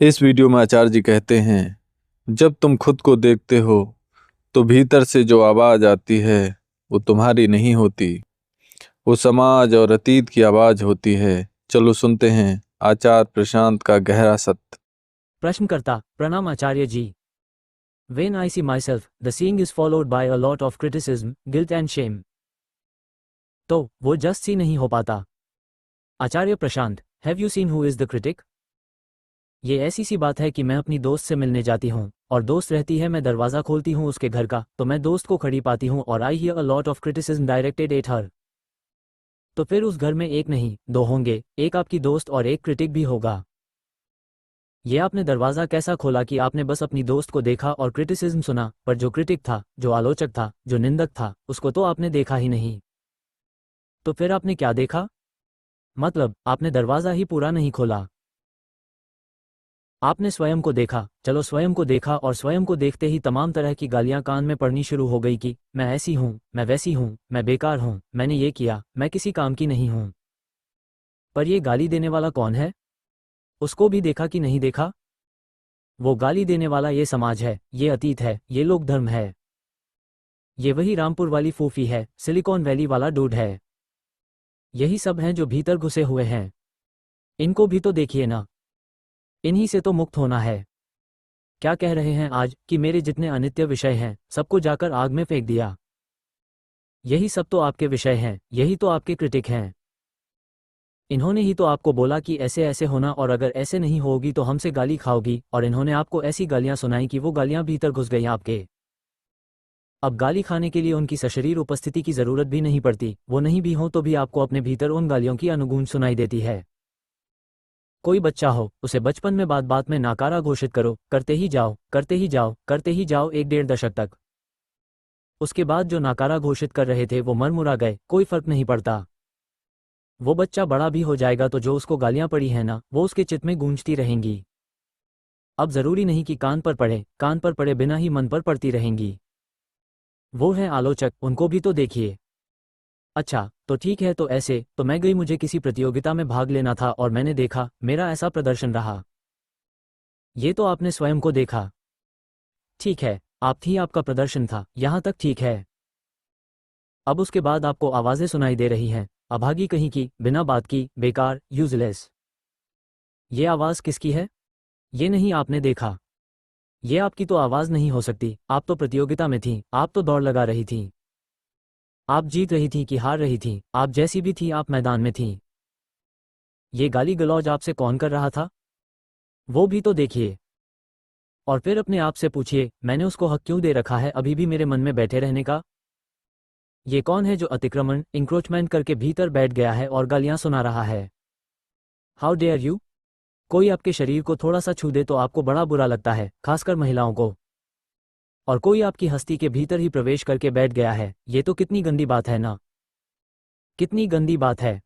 इस वीडियो में आचार्य जी कहते हैं, जब तुम खुद को देखते हो तो भीतर से जो आवाज आती है वो तुम्हारी नहीं होती, वो समाज और अतीत की आवाज होती है। चलो सुनते हैं आचार्य प्रशांत का गहरा सत्य। प्रश्नकर्ता, प्रणाम आचार्य जी। When I see myself, the seeing is followed by a lot of criticism, guilt and shame. तो वो जस्ट सी नहीं हो पाता। Acharya Prashant, have you seen who is the critic? ये ऐसी सी बात है कि मैं अपनी दोस्त से मिलने जाती हूँ और दोस्त रहती है, मैं दरवाज़ा खोलती हूँ उसके घर का तो मैं दोस्त को खड़ी पाती हूँ और I hear a lot of criticism directed at her. तो फिर उस घर में एक नहीं दो होंगे, एक आपकी दोस्त और एक क्रिटिक भी होगा। ये आपने दरवाज़ा कैसा खोला कि आपने बस अपनी दोस्त को देखा और क्रिटिसिज्म सुना, पर जो क्रिटिक था, जो आलोचक था, जो निंदक था, उसको तो आपने देखा ही नहीं। तो फिर आपने क्या देखा? मतलब आपने दरवाज़ा ही पूरा नहीं खोला। आपने स्वयं को देखा। चलो स्वयं को देखा और स्वयं को देखते ही तमाम तरह की गालियां कान में पड़नी शुरू हो गई कि मैं ऐसी हूँ, मैं वैसी हूँ, मैं बेकार हूँ, मैंने ये किया, मैं किसी काम की नहीं हूँ। पर ये गाली देने वाला कौन है? उसको भी देखा कि नहीं देखा? वो गाली देने वाला ये समाज है, ये अतीत है, ये लोक धर्म है। ये वही रामपुर वाली फूफी है, सिलिकॉन वैली वाला डूड है। यही सब हैं जो भीतर घुसे हुए हैं। इनको भी तो देखिए ना। इन्हीं से तो मुक्त होना है। क्या कह रहे हैं आज कि मेरे जितने अनित्य विषय हैं सबको जाकर आग में फेंक दिया। यही सब तो आपके विषय हैं, यही तो आपके क्रिटिक हैं। इन्होंने ही तो आपको बोला कि ऐसे ऐसे होना और अगर ऐसे नहीं होगी तो हमसे गाली खाओगी, और इन्होंने आपको ऐसी गालियां सुनाई कि वो गालियां भीतर घुस गई आपके। अब गाली खाने के लिए उनकी सशरीर उपस्थिति की जरूरत भी नहीं पड़ती, वो नहीं भी हो तो भी आपको अपने भीतर उन गालियों की अनुगूंज सुनाई देती है। कोई बच्चा हो, उसे बचपन में बात बात में नाकारा घोषित करो, करते ही जाओ, करते ही जाओ, करते ही जाओ, एक डेढ़ दशक तक। उसके बाद जो नाकारा घोषित कर रहे थे वो मरमुरा गए, कोई फर्क नहीं पड़ता। वो बच्चा बड़ा भी हो जाएगा तो जो उसको गालियां पड़ी हैं ना, वो उसके चित्त में गूंजती रहेंगी। अब जरूरी नहीं कि कान पर पड़े, कान पर पड़े बिना ही मन पर पड़ती रहेंगी। वो हैं आलोचक, उनको भी तो देखिए। अच्छा तो ठीक है, तो ऐसे तो मैं गई, मुझे किसी प्रतियोगिता में भाग लेना था और मैंने देखा मेरा ऐसा प्रदर्शन रहा। ये तो आपने स्वयं को देखा। ठीक है, आप थी, आपका प्रदर्शन था, यहां तक ठीक है। अब उसके बाद आपको आवाजें सुनाई दे रही हैं, अभागी कहीं की, बिना बात की, बेकार, यूजलेस। ये आवाज किसकी है? ये नहीं आपने देखा। ये आपकी तो आवाज नहीं हो सकती, आप तो प्रतियोगिता में थीं, आप तो दौड़ लगा रही थीं। आप जीत रही थीं कि हार रही थीं, आप जैसी भी थीं आप मैदान में थीं। ये गाली गलौज आपसे कौन कर रहा था? वो भी तो देखिए। और फिर अपने आप से पूछिए, मैंने उसको हक क्यों दे रखा है अभी भी मेरे मन में बैठे रहने का? ये कौन है जो अतिक्रमण, इंक्रोचमेंट करके भीतर बैठ गया है और गालियां सुना रहा है? How dare you! कोई आपके शरीर को थोड़ा सा छू दे तो आपको बड़ा बुरा लगता है, खासकर महिलाओं को। और कोई आपकी हस्ती के भीतर ही प्रवेश करके बैठ गया है, ये तो कितनी गंदी बात है ना। कितनी गंदी बात है।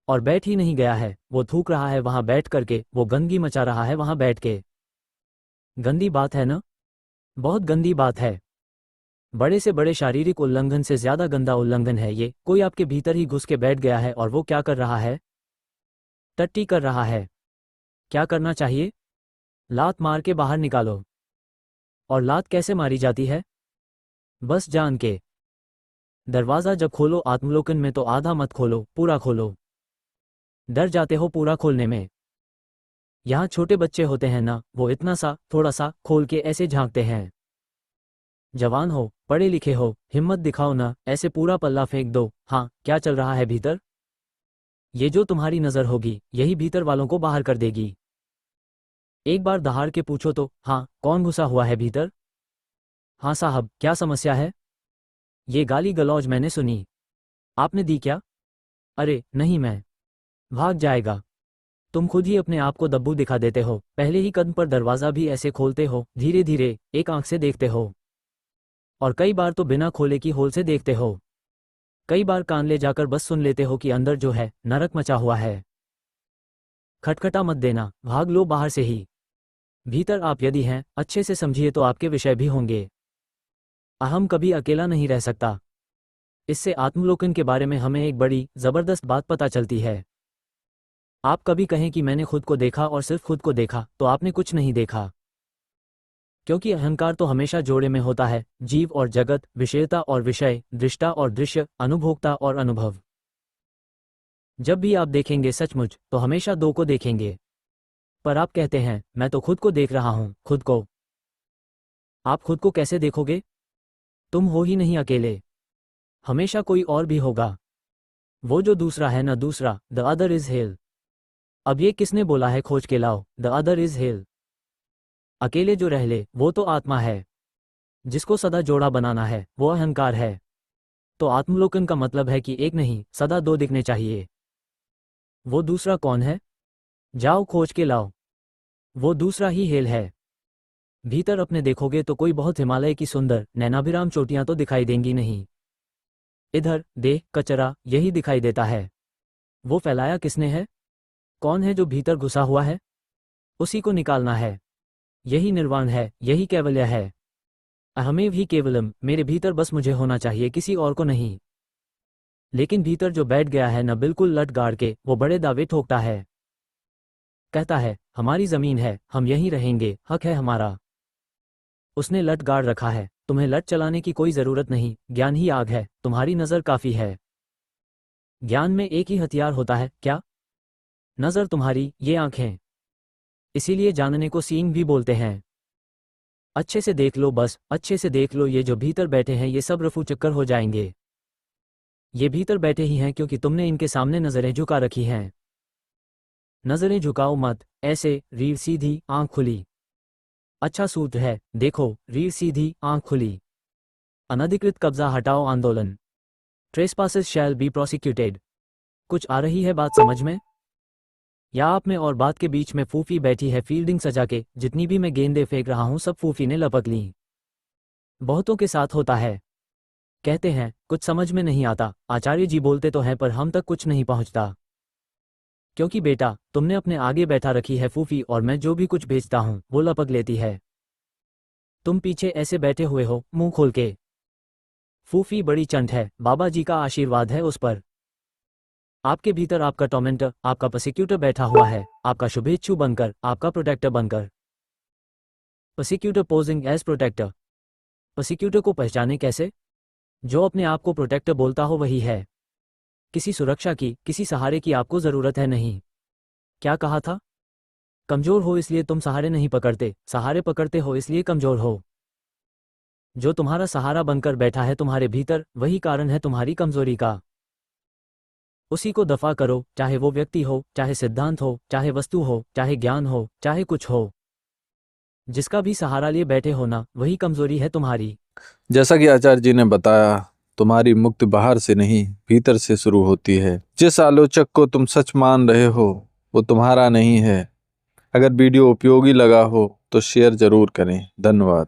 और बैठ ही नहीं गया है, वो थूक रहा है वहां बैठ करके, वो गंदगी मचा रहा है वहां बैठ के। गंदी बात है ना। बहुत गंदी बात है। बड़े से बड़े शारीरिक उल्लंघन से ज्यादा गंदा उल्लंघन है ये। कोई आपके भीतर ही घुस के बैठ गया है और वो क्या कर रहा है? टट्टी कर रहा है। क्या करना चाहिए? लात मार के बाहर निकालो। और लात कैसे मारी जाती है? बस जान के। दरवाजा जब खोलो आत्मलोकन में तो आधा मत खोलो, पूरा खोलो। डर जाते हो पूरा खोलने में। यहाँ छोटे बच्चे होते हैं ना, वो इतना सा थोड़ा सा खोल के ऐसे झांकते हैं। जवान हो, पढ़े लिखे हो, हिम्मत दिखाओ ना, ऐसे पूरा पल्ला फेंक दो। हाँ, क्या चल रहा है भीतर? ये जो तुम्हारी नजर होगी यही भीतर वालों को बाहर कर देगी। एक बार दहाड़ के पूछो तो, हाँ कौन घुसा हुआ है भीतर? हाँ साहब, क्या समस्या है? ये गाली गलौज मैंने सुनी। आपने दी क्या? अरे नहीं, मैं। भाग जाएगा। तुम खुद ही अपने आप को दब्बू दिखा देते हो, पहले ही कदम पर दरवाजा भी ऐसे खोलते हो, धीरे धीरे, एक आंख से देखते हो। और कई बार तो बिना खोले की होल से देखते हो। कई बार कान ले जाकर बस सुन लेते हो कि अंदर जो है नरक मचा हुआ है। खटखटा मत देना, भाग लो बाहर से ही। भीतर आप यदि हैं, अच्छे से समझिए तो आपके विषय भी होंगे। अहम कभी अकेला नहीं रह सकता। इससे आत्मलोकन के बारे में हमें एक बड़ी जबरदस्त बात पता चलती है। आप कभी कहें कि मैंने खुद को देखा और सिर्फ खुद को देखा, तो आपने कुछ नहीं देखा। क्योंकि अहंकार तो हमेशा जोड़े में होता है, जीव और जगत, विषयता और विषय, दृष्टा और दृश्य, अनुभोक्ता और अनुभव। जब भी आप देखेंगे सचमुच, तो हमेशा दो को देखेंगे। पर आप कहते हैं, मैं तो खुद को देख रहा हूं, खुद को। आप खुद को कैसे देखोगे? तुम हो ही नहीं अकेले, हमेशा कोई और भी होगा। वो जो दूसरा है ना, दूसरा, द अदर इज हेल। अब ये किसने बोला है? खोज के लाओ, द अदर इज हेल। अकेले जो रह ले, वो तो आत्मा है। जिसको सदा जोड़ा बनाना है, वो अहंकार है। तो आत्मलोकन का मतलब है कि एक नहीं, सदा दो दिखने चाहिए। वो दूसरा कौन है? जाओ खोज के लाओ। वो दूसरा ही हेल है। भीतर अपने देखोगे तो कोई बहुत हिमालय की सुंदर नैनाभिराम चोटियां तो दिखाई देंगी नहीं। इधर देह कचरा यही दिखाई देता है। वो फैलाया किसने है? कौन है जो भीतर घुसा हुआ है? उसी को निकालना है। यही निर्वाण है, यही कैवल्य है। अहमेव ही केवलम, मेरे भीतर बस मुझे होना चाहिए, किसी और को नहीं। लेकिन भीतर जो बैठ गया है न, बिल्कुल लट गाड़ के, वो बड़े दावे ठोकता है। कहता है, हमारी जमीन है, हम यहीं रहेंगे, हक है हमारा। उसने लट गाड़ रखा है, तुम्हें लट चलाने की कोई जरूरत नहीं। ज्ञान ही आग है, तुम्हारी नजर काफी है। ज्ञान में एक ही हथियार होता है, क्या? नजर तुम्हारी, ये आंखें। इसीलिए जानने को सींग भी बोलते हैं। अच्छे से देख लो, बस अच्छे से देख लो, ये जो भीतर बैठे हैं ये सब रफू चक्कर हो जाएंगे। ये भीतर बैठे ही हैं क्योंकि तुमने इनके सामने नजरें झुका रखी हैं। नजरें झुकाओ मत, ऐसे, रीढ़ सीधी, आंख खुली। अच्छा सूत्र है, देखो, रीढ़ सीधी, आंख खुली। अनधिकृत कब्जा हटाओ आंदोलन। ट्रेसपासेस शैल बी प्रोसिक्यूटेड। कुछ आ रही है बात समझ में? या आप में और बात के बीच में फूफी बैठी है फील्डिंग सजा के, जितनी भी मैं गेंदें फेंक रहा हूं सब फूफी ने लपक ली। बहुतों के साथ होता है। कहते हैं, कुछ समझ में नहीं आता, आचार्य जी बोलते तो हैं पर हम तक कुछ नहीं पहुंचता। क्योंकि बेटा, तुमने अपने आगे बैठा रखी है फूफी, और मैं जो भी कुछ भेजता हूं वो लपक लेती है। तुम पीछे ऐसे बैठे हुए हो, मुंह खोल के। फूफी बड़ी चंट है, बाबा जी का आशीर्वाद है उस पर। आपके भीतर आपका टॉर्मेंटर, आपका प्रोसिक्यूटर बैठा हुआ है, आपका शुभेच्छु बनकर, आपका प्रोटेक्टर बनकर। Prosecutor posing as protector. Prosecutor को पहचाने कैसे? जो अपने आप को प्रोटेक्टर बोलता हो वही है। किसी सुरक्षा की, किसी सहारे की आपको जरूरत है नहीं। क्या कहा था? कमजोर हो इसलिए तुम सहारे नहीं पकड़ते, सहारे पकड़ते हो इसलिए कमजोर हो। जो तुम्हारा सहारा बनकर बैठा है तुम्हारे भीतर, वही कारण है तुम्हारी कमजोरी का। उसी को दफा करो, चाहे वो व्यक्ति हो, चाहे सिद्धांत हो, चाहे वस्तु हो, चाहे ज्ञान हो, चाहे कुछ हो। जिसका भी सहारा लिए बैठे हो ना, वही कमजोरी है तुम्हारी। जैसा कि आचार्य जी ने बताया, तुम्हारी मुक्ति बाहर से नहीं, भीतर से शुरू होती है। जिस आलोचक को तुम सच मान रहे हो, वो तुम्हारा नहीं है। अगर वीडियो उपयोगी लगा हो तो शेयर जरूर करें। धन्यवाद।